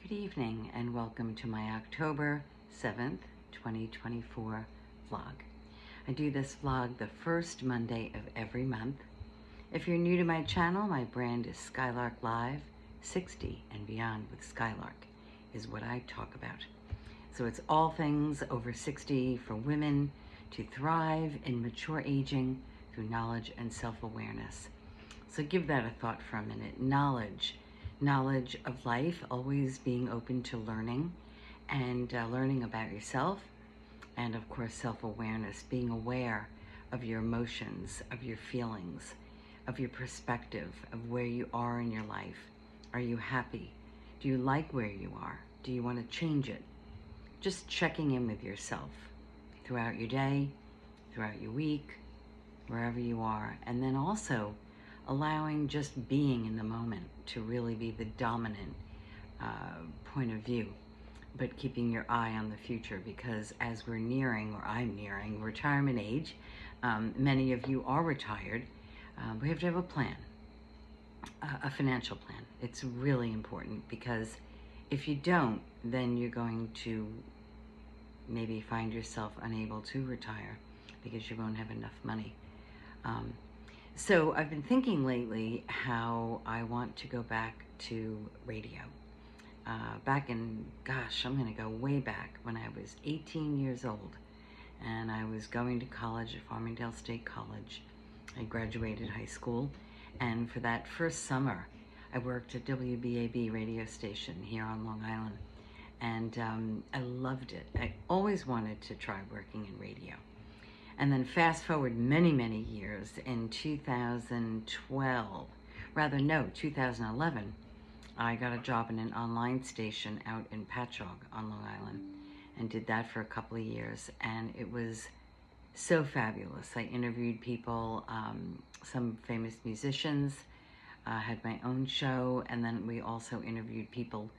Good evening and welcome to my October 7th, 2024 vlog. I do this vlog the first Monday of every month. If you're new to my channel, my brand is Skylark Live. 60 and beyond with Skylark is what I talk about. So it's all things over 60 for women to thrive in mature aging through knowledge and self-awareness. So give that a thought for a minute. Knowledge of life, always being open to learning and learning about yourself, and of course self-awareness, being aware of your emotions, of your feelings, of your perspective, of where you are in your life. Are you happy? Do you like where you are? Do you want to change it? Just checking in with yourself throughout your day, throughout your week, wherever you are, and then also allowing just being in the moment to really be the dominant point of view, but keeping your eye on the future, because as we're nearing, or I'm nearing, retirement age, many of you are retired, we have to have a plan, a financial plan. It's really important, because if you don't, then you're going to maybe find yourself unable to retire because you won't have enough money. So I've been thinking lately how I want to go back to radio. Back in, gosh, I'm going to go way back when I was 18 years old, and I was going to college at Farmingdale State College. I graduated high school, and for that first summer, I worked at WBAB radio station here on Long Island, and I loved it. I always wanted to try working in radio. And then fast forward many, many years, in 2011, I got a job in an online station out in Patchogue on Long Island, and did that for a couple of years, and it was so fabulous. I interviewed people, some famous musicians, had my own show, and then we also interviewed people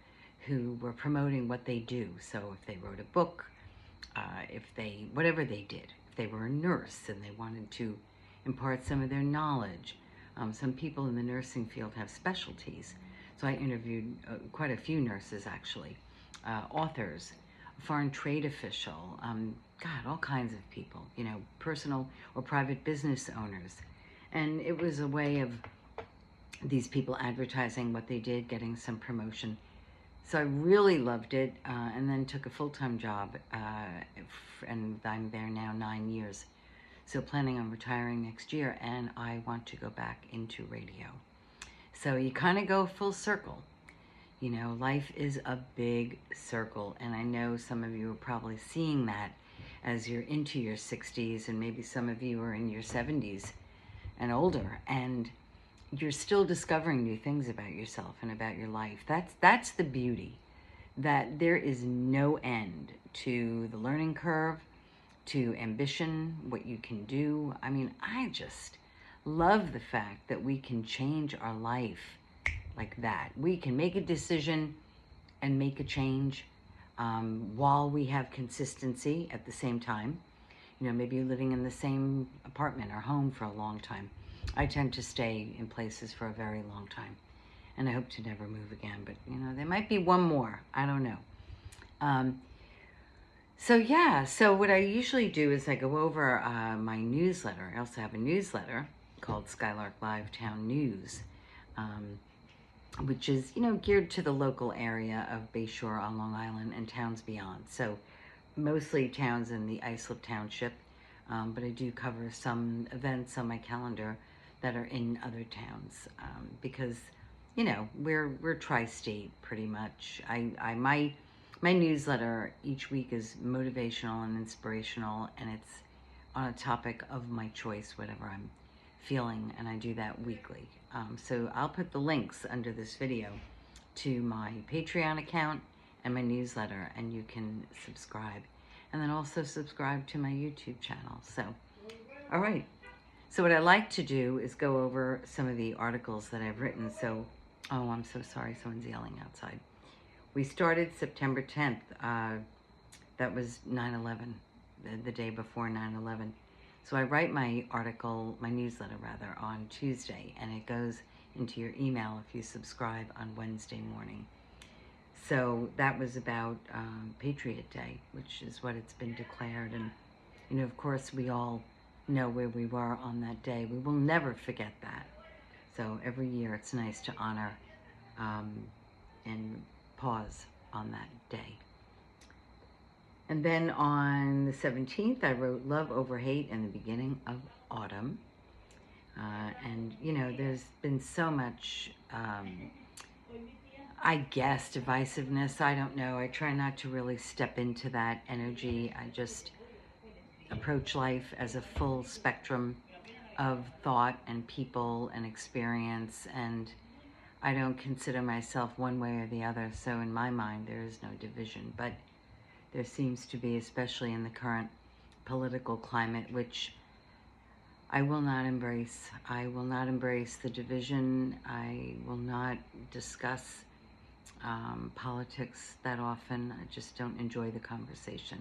who were promoting what they do. So if they wrote a book, whatever they did, if they were a nurse and they wanted to impart some of their knowledge. Some people in the nursing field have specialties. So I interviewed quite a few nurses, actually, authors, foreign trade official, all kinds of people, personal or private business owners. And it was a way of these people advertising what they did, getting some promotion. So I really loved it, and then took a full-time job, and I'm there now 9 years. So planning on retiring next year, and I want to go back into radio. So you kind of go full circle. Life is a big circle, and I know some of you are probably seeing that as you're into your 60s, and maybe some of you are in your 70s and older, and you're still discovering new things about yourself and about your life. That's the beauty, that there is no end to the learning curve, to ambition, what you can do. I mean, I just love the fact that we can change our life like that. We can make a decision and make a change while we have consistency at the same time. Maybe you're living in the same apartment or home for a long time. I tend to stay in places for a very long time, and I hope to never move again, but there might be one more, I don't know. So what I usually do is I go over my newsletter. I also have a newsletter called Skylark Live Town News, which is, geared to the local area of Bayshore on Long Island and towns beyond. So mostly towns in the Islip Township, but I do cover some events on my calendar that are in other towns, because, we're tri-state pretty much. My newsletter each week is motivational and inspirational, and it's on a topic of my choice, whatever I'm feeling, and I do that weekly. So I'll put the links under this video to my Patreon account and my newsletter, and you can subscribe. And then also subscribe to my YouTube channel. So, all right. So what I like to do is go over some of the articles that I've written. So, oh, I'm so sorry, someone's yelling outside. We started September 10th. That was 9/11, the day before 9/11. So I write my article, my newsletter rather, on Tuesday, and it goes into your email if you subscribe on Wednesday morning. So that was about Patriot Day, which is what it's been declared. And, you know, of course, we all know where we were on that day. We will never forget that. So every year it's nice to honor and pause on that day. And then on the 17th, I wrote Love Over Hate in the beginning of autumn. And, you know, there's been so much, I guess, divisiveness. I don't know. I try not to really step into that energy. I just approach life as a full spectrum of thought and people and experience, and I don't consider myself one way or the other. So in my mind, there is no division. But there seems to be, especially in the current political climate, which I will not embrace. I will not embrace the division. I will not discuss politics that often. I just don't enjoy the conversation.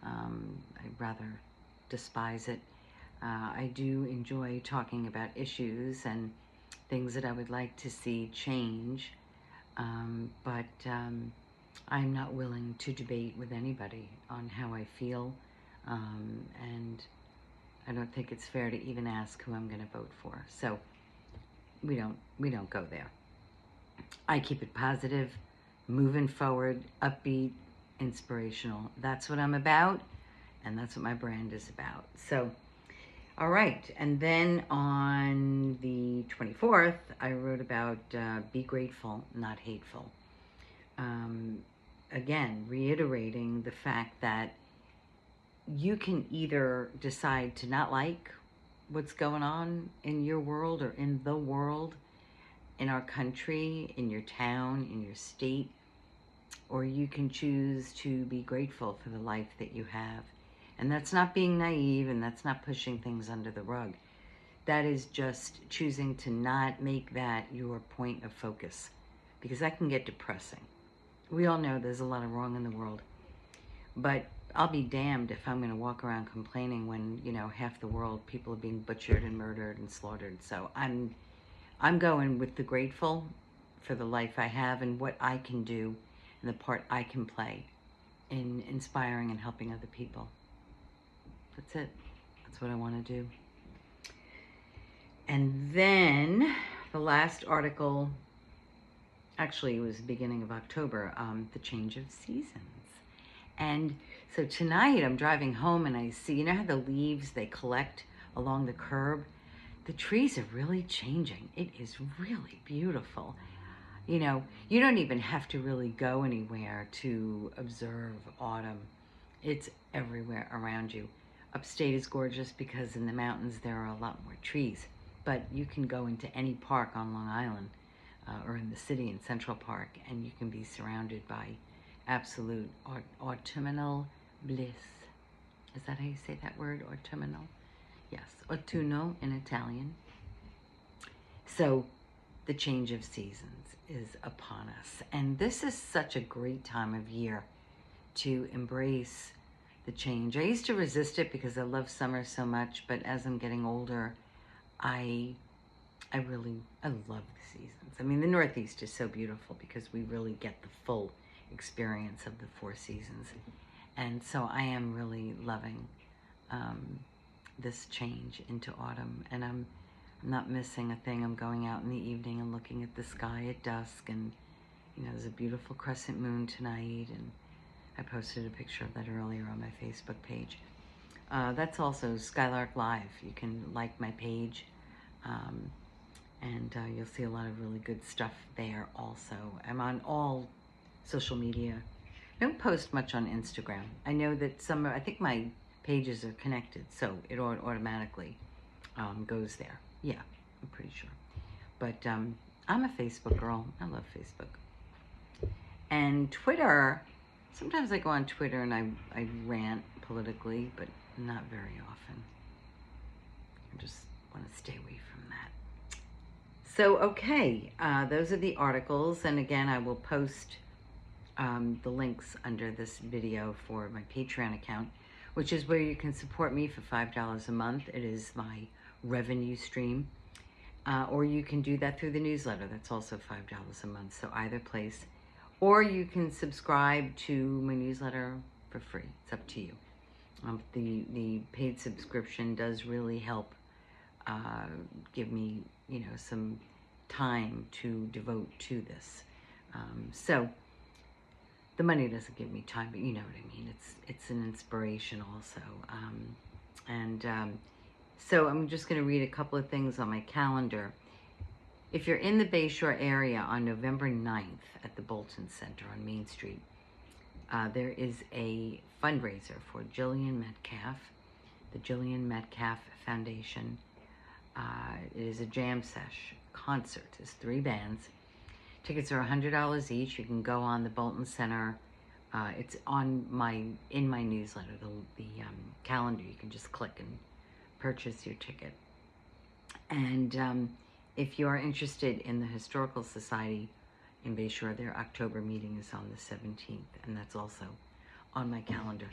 I rather despise it. I do enjoy talking about issues and things that I would like to see change, but I'm not willing to debate with anybody on how I feel, and I don't think it's fair to even ask who I'm going to vote for. So we don't go there. I keep it positive, moving forward, upbeat, inspirational. That's what I'm about, and that's what my brand is about. So, all right. And then on the 24th, I wrote about be grateful, not hateful. Again, reiterating the fact that you can either decide to not like what's going on in your world or in the world, in our country, in your town, in your state, or you can choose to be grateful for the life that you have. And that's not being naive, and that's not pushing things under the rug. That is just choosing to not make that your point of focus, because that can get depressing. We all know there's a lot of wrong in the world, but I'll be damned if I'm going to walk around complaining when, you know, half the world, people are being butchered and murdered and slaughtered. So I'm going with the grateful for the life I have and what I can do and the part I can play in inspiring and helping other people. That's it. That's what I want to do. And then the last article, actually it was the beginning of October, the change of seasons. And so tonight I'm driving home and I see, you know how the leaves, they collect along the curb? The trees are really changing. It is really beautiful. You know, you don't even have to really go anywhere to observe autumn. It's everywhere around you. Upstate is gorgeous because in the mountains there are a lot more trees. But you can go into any park on Long Island or in the city in Central Park, and you can be surrounded by absolute autumnal bliss. Is that how you say that word, autumnal? Yes, autunno in Italian. So the change of seasons is upon us. And this is such a great time of year to embrace the change. I used to resist it because I love summer so much, but as I'm getting older, I love the seasons. I mean, the Northeast is so beautiful because we really get the full experience of the 4 seasons. And so I am really loving this change into autumn, and I'm not missing a thing. I'm going out in the evening and looking at the sky at dusk, and you know, there's a beautiful crescent moon tonight, and I posted a picture of that earlier on my Facebook page. That's also Skylark Live. You can like my page, and you'll see a lot of really good stuff there also. I'm on all social media. I don't post much on Instagram. I know that I think my pages are connected, so it automatically goes there. Yeah, I'm pretty sure. But I'm a Facebook girl. I love Facebook. And Twitter, sometimes I go on Twitter and I rant politically, but not very often. I just want to stay away from that. So, okay, those are the articles. And again, I will post the links under this video for my Patreon account, which is where you can support me for $5 a month. It is my revenue stream. Or you can do that through the newsletter. That's also $5 a month. So either place or you can subscribe to my newsletter for free. It's up to you. The paid subscription does really help give me, some time to devote to this. So the money doesn't give me time, but you know what I mean. It's an inspiration also. So I'm just going to read a couple of things on my calendar. If you're in the Bayshore area on November 9th at the Bolton Center on Main Street, there is a fundraiser for Jillian Metcalf, the Jillian Metcalf Foundation. It is a jam sesh concert. There's 3 bands. Tickets are $100 each. You can go on the Bolton Center. It's on in my newsletter, the calendar. You can just click and purchase your ticket. And if you are interested in the Historical Society in Bayshore, their October meeting is on the 17th, and that's also on my calendar.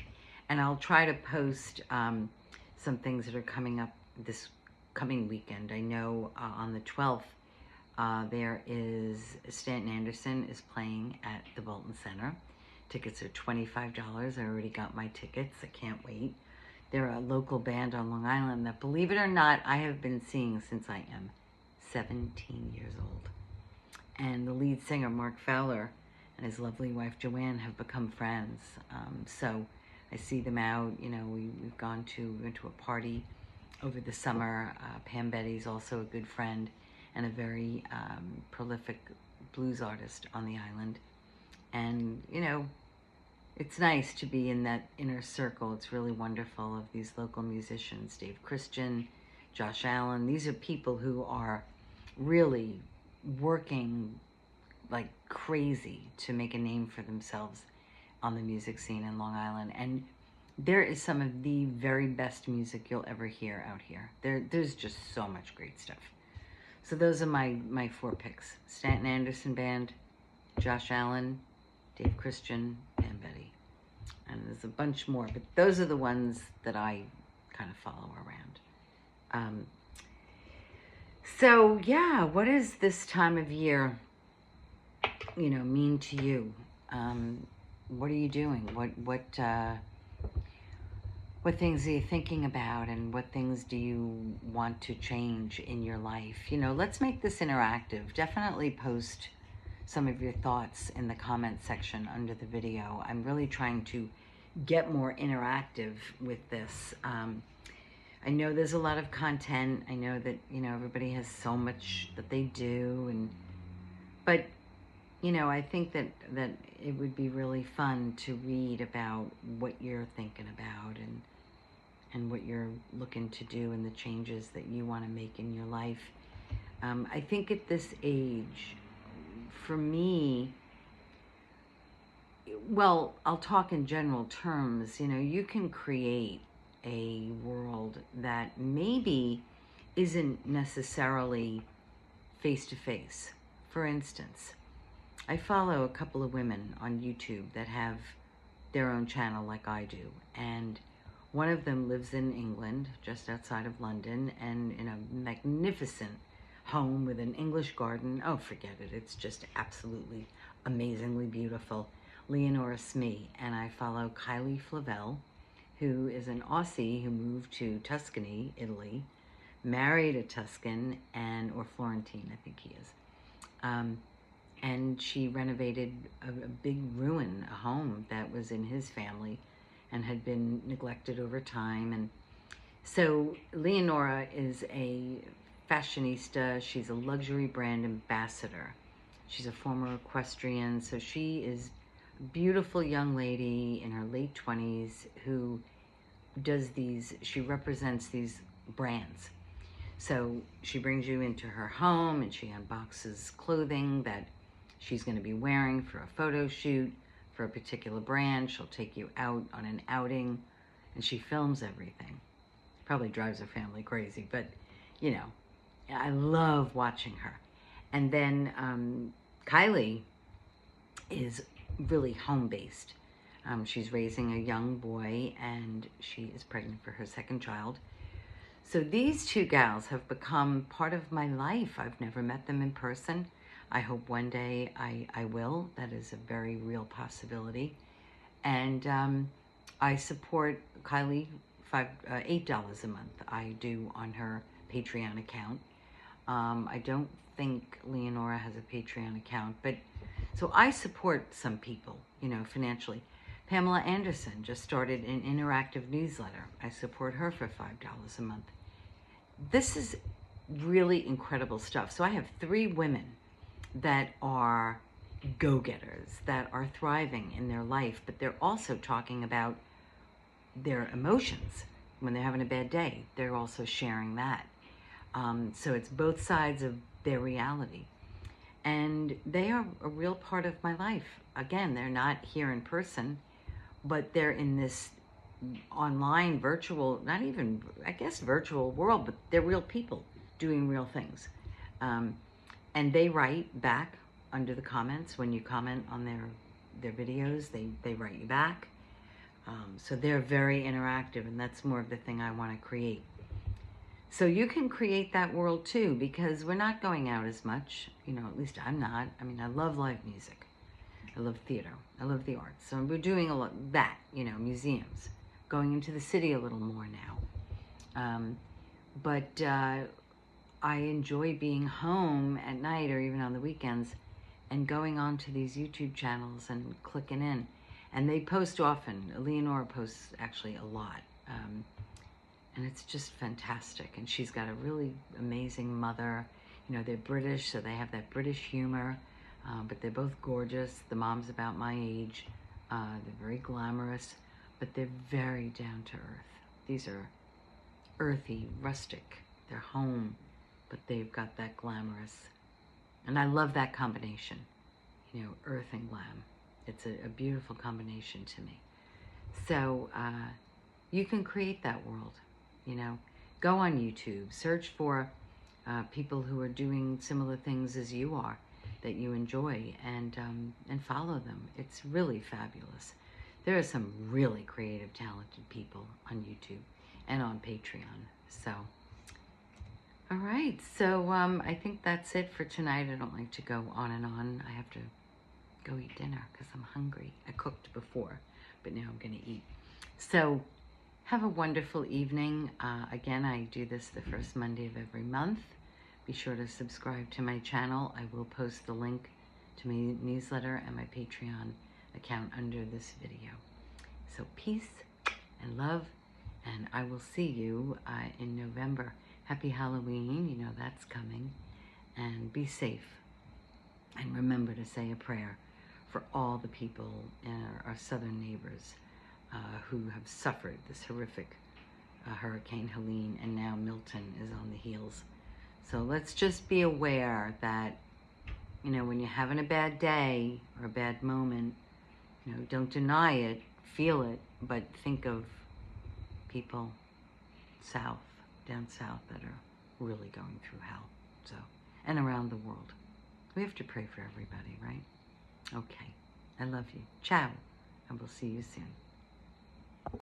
And I'll try to post some things that are coming up this coming weekend. I know on the 12th, there is Stanton Anderson is playing at the Bolton Center. Tickets are $25. I already got my tickets. I can't wait. They're a local band on Long Island that, believe it or not, I have been seeing since I am 17 years old. And the lead singer, Mark Fowler, and his lovely wife, Joanne, have become friends. So I see them out. We've gone to a party over the summer. Pam Betty's also a good friend and a very prolific blues artist on the island. And, it's nice to be in that inner circle. It's really wonderful of these local musicians, Dave Christian, Josh Allen. These are people who are really working like crazy to make a name for themselves on the music scene in Long Island. And there is some of the very best music you'll ever hear out here. There's just so much great stuff. So those are my 4 picks. Stanton Anderson Band, Josh Allen, Dave Christian, Pam Betty. And there's a bunch more, but those are the ones that I kind of follow around. So yeah, what does this time of year, mean to you? What are you doing? What things are you thinking about, and what things do you want to change in your life? Let's make this interactive. Definitely post some of your thoughts in the comment section under the video. I'm really trying to get more interactive with this. I know there's a lot of content. I know that, everybody has so much that they do, but I think that it would be really fun to read about what you're thinking about and what you're looking to do and the changes that you want to make in your life. I think at this age, for me, well, I'll talk in general terms. You can create a world that maybe isn't necessarily face-to-face. For instance, I follow a couple of women on YouTube that have their own channel like I do, and one of them lives in England, just outside of London, and in a magnificent home with an English garden. Oh, forget it. It's just absolutely amazingly beautiful. Leonora Smee. And I follow Kylie Flavel, who is an Aussie who moved to Tuscany, Italy, married a Tuscan, or Florentine, I think he is. And she renovated a big ruin, a home that was in his family and had been neglected over time. And so Leonora is a fashionista. She's a luxury brand ambassador. She's a former equestrian, so she is a beautiful young lady in her late 20s who she represents these brands. So she brings you into her home and she unboxes clothing that she's going to be wearing for a photo shoot for a particular brand. She'll take you out on an outing and she films everything. Probably drives her family crazy, but I love watching her. And then Kylie is really home-based. She's raising a young boy and she is pregnant for her 2nd child. So these 2 gals have become part of my life. I've never met them in person. I hope one day I will. That is a very real possibility. And I support Kylie $8 a month. I do on her Patreon account. I don't think Leonora has a Patreon account, but so I support some people, you know, financially. Pamela Anderson just started an interactive newsletter. I support her for $5 a month. This is really incredible stuff. So I have 3 women that are go-getters, that are thriving in their life, but they're also talking about their emotions. When they're having a bad day, they're also sharing that. So it's both sides of their reality. And they are a real part of my life. Again, they're not here in person, but they're in this online, virtual, not even, I guess, virtual world, but they're real people doing real things. And they write back under the comments. When you comment on their videos, they write you back. So they're very interactive, and that's more of the thing I want to create. So you can create that world too, because we're not going out as much, you know, at least I'm not. I mean, I love live music. I love theater. I love the arts. So we're doing a lot of that, you know, museums, going into the city a little more now. But I enjoy being home at night or even on the weekends and going on to these YouTube channels and clicking in. And they post often. Leonora posts actually a lot. And it's just fantastic. And she's got a really amazing mother. You know, they're British, so they have that British humor. But they're both gorgeous. The mom's about my age. They're very glamorous, but they're very down to earth. These are earthy, rustic. They're home, but they've got that glamorous. And I love that combination, you know, earth and glam. It's a beautiful combination to me. So you can create that world, you know. Go on YouTube, search for people who are doing similar things as you are, that you enjoy, and follow them. It's really fabulous. There are some really creative, talented people on YouTube and on Patreon. So, all right. So I think that's it for tonight. I don't like to go on and on. I have to go eat dinner because I'm hungry. I cooked before, but now I'm going to eat. So have a wonderful evening. Again, I do this the first Monday of every month. Be sure to subscribe to my channel. I will post the link to my newsletter and my Patreon account under this video. So peace and love, and I will see you in November. Happy Halloween, you know that's coming. And be safe. And remember to say a prayer for all the people, our southern neighbors, who have suffered this horrific Hurricane Helene, and now Milton is on the heels. So let's just be aware that, you know, when you're having a bad day or a bad moment, you know, don't deny it, feel it, but think of people down south that are really going through hell. So, and around the world. We have to pray for everybody, right? Okay. I love you. Ciao. And we'll see you soon.